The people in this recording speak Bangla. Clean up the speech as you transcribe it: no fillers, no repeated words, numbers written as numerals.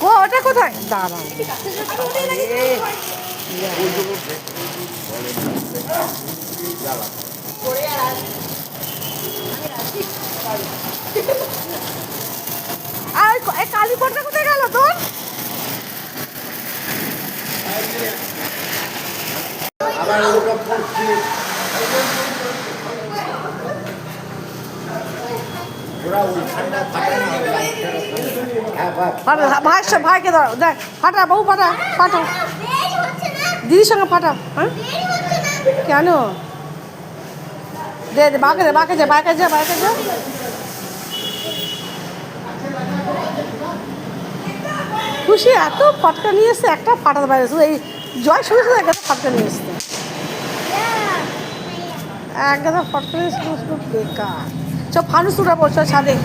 ওটা কোথায় দাঁড়া আর কালীপটটা কোথায় গেল তোর? ভাইকে দাও, দেখ ফাটা বাবু, ফাটা ফাটা দিদির সঙ্গে ফাটা। হ্যাঁ কেন? দে দে বাঁকে দে, বাঁকে যা, বাঁকে যা, বাঁকে যা। খুশি এত ফটকা নিয়ে এসছে, একটা ফাটাতে পারে শুধু এই জয় শুরু শুধু একটা ফটকা নিয়ে এসছে, এক গাদা ফটকা নিয়ে শুধু শুধু বেকার। সব ফানুস উঠাবো ছাদে।